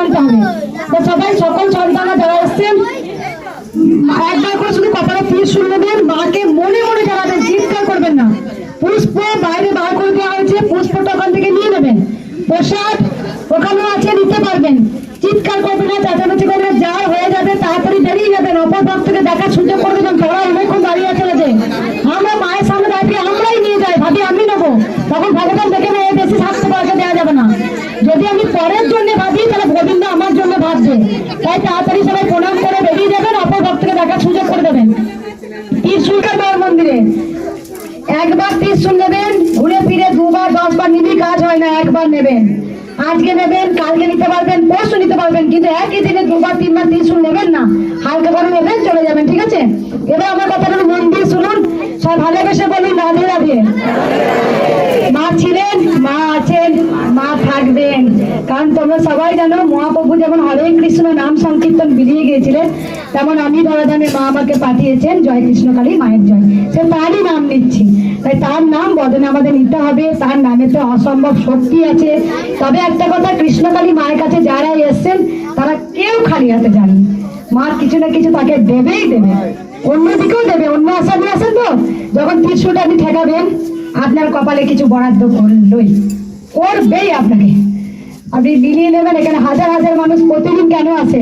দিতে হবে। তো সবাই সকল সন্তানরা যারা এসছেন একবার করে শুধু কপালে ত্রিশূল নেবেন, মাকে মনে মনে জানাবেন, চিৎকার করবেন না। পুষ্প বাইরে বার করে দেওয়া হয়েছে, পুষ্পটা ওখান থেকে নিয়ে নেবেন। প্রসাদ ওখানেও আছে, নিতে পারবেন। চিৎকার করবেন না, চেঁচামেচি করবেন, যা হয়ে যাবে তাড়াতাড়ি বেরিয়ে যাবেন। অপর ভক্তকে দেখার সুযোগ করে দেবেন। সবাই অনেকক্ষণ দাঁড়িয়ে আছে যে আমরা মায়ের সামনে দাঁড়িয়ে আমরাই নিয়ে যাই, ভাবি আমি নেবো, তখন ভগবান দেখে নেই বেশি স্বাস্থ্য পয়সা দেওয়া যাবে না। যদি আমি পরের জন্য ভাবি তাহলে গোবিন্দ আমার জন্য ভাবছে। তাই তাড়াতাড়ি সবাই প্রণাম করে বেরিয়ে যাবেন, অপর ভক্তকে দেখার সুযোগ করে দেবেন। ত্রিশূলকার মায়ের মন্দিরে একবার ত্রিশূল নেবেন, ঘুরে ফিরে দুবার 10 বার নিবি কাজ হয় না, একবার নেবেন। আজকে নেবেন, কালকে নিতে পারবেন, পরশু নিতে পারবেন, কিন্তু একই দিনে 2 বার 3 বার ত্রিশূল নেবেন না। হালকা করে নেবেন, চলে যাবেন, ঠিক আছে? এবার আমার কথাটা মন দিয়ে শুনুন, সব ভালোবেসে বলুন রাধে রাধে। মা ছিলেন, মা আছেন, মা থাকবেন। কারণ তোমরা সবাই জানো মহাপ্রভু যেমন হরে কৃষ্ণ নাম সংকীর্তন বিলিয়ে গিয়েছিলেন, তেমন আমি ধরাধামে মা আমাকে পাঠিয়েছেন জয় কৃষ্ণকালী মায়ের জয়, সে তারই নাম নিচ্ছি। তাই তার নাম বদনে আমাদের নিতে হবে, তার নামেতে অসম্ভব শক্তি আছে। তবে একটা কথা, কৃষ্ণকালী মায়ের কাছে যারা এসছেন তারা কেউ খালি হাতে যাননি। মা কিছু না কিছু তাকে দেবেই দেবে, অন্যদিকেও দেবে। অন্য আশা নিয়ে আসেন তো, যখন ত্রিশূলটা আপনি ঠেকাবেন আপনার কপালে কিছু বরাদ্দ করলই, করবেই আপনাকে। আপনি বিলিয়ে নেবেন। এখানে হাজার হাজার মানুষ প্রতিদিন কেন আসে?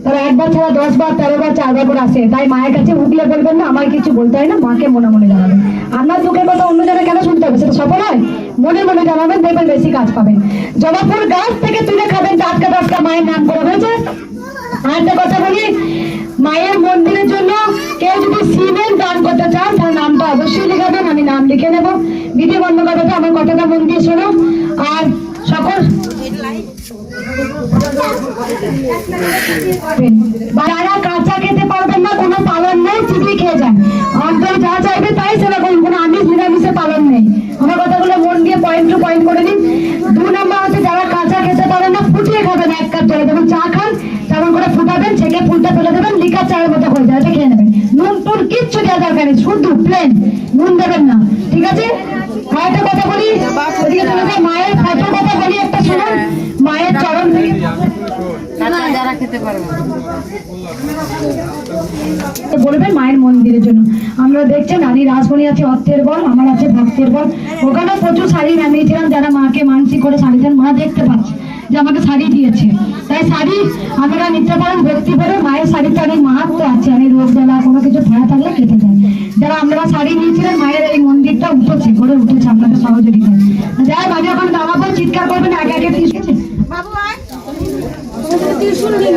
তারা একবার ছাড়া 10 বার 13 বার 4 বার করে আসে। তাই মায়ের কাছে উঠলে বলবেন না আমার কিছু বলতে হয় না, মাকে মনে মনে জানাবেন। আপনার দুঃখের কথা অন্য জায়গায় কেন শুনতে হবে? সেটা সফল হয়, মনে মনে জানাবেন, দেখবেন বেশি কাজ পাবেন। জবাফুল গাছ থেকে তুলে খাবেন, টাটকা টাটকা মায়ের নাম করা হয়েছে। আর একটা কথা বলি, মায়ের মন্দিরের জন্য কেউ যদি সিমেন্ট দান করতে চান তার নামটা অবশ্যই লিখাবেন, আমি নাম লিখে নেব। ভিডিও বন্ধ করবে তো, আমার কথাটা মন দিয়ে শোনো। আর সকল যারা কাঁচা খেতে পারবেন না, কোনো পালন নেই, চিবিয়ে খেয়ে যান। অন্তর যা চাইবে তাই সেবা করুন, কোনো আমিষ নিরামিষে পালন নেই। আমার কথাগুলো মন দিয়ে পয়েন্ট টু পয়েন্ট করে নিন। 2 নম্বর হচ্ছে যারা কাঁচা খেতে পারেন না, ফুটিয়ে খাবেন 1 কাপ জলে। যেমন চা খান তেমন করে ফুটাবেন, ছেঁকে ফুলটা ফেলে দেবেন, লিকার চায়ের মতো করে দেওয়া খেয়ে নেবেন। নুন টুন কিচ্ছু দেওয়া দরকার নেই, শুধু প্লেন, নুন দেবেন না, ঠিক আছে? আর একটা কথা বলি, ওদিকে চলে যায় মায়ের ফটোর কথা বলি, একটা শুনুন। মায়ের চরণ থেকে যারা খেতে পারবে বলবেন মায়ের মন্দিরের জন্য। আমরা দেখছেন নারী রাজমণি আছে অর্থের বল, আমার আছে ভক্তের বল। ওখানে প্রচুর শাড়ি নামিয়েছিলাম, যারা মাকে মানসিক করে শাড়ি দেন, মা দেখতে পাচ্ছে যে আমাকে শাড়ি দিয়েছে। তাই শাড়ি আপনারা নিতে পারেন ভক্তি করে। মায়ের শাড়িতে অনেক মাহাত্ম আছে, অনেক রোগ জ্বালা কোনো কিছু ভাড়া থাকলে কেটে যায়। যারা আপনারা শাড়ি নিয়েছিলেন, মায়ের এই মন্দিরটা উঠেছে, করে উঠেছে আপনাদের সহযোগিতায়। যাই বাড়ি ওখানে দাঁড়াবো, চিৎকার করবেন একে একে। বাবু আয়, ত্রিশূল নিয়ে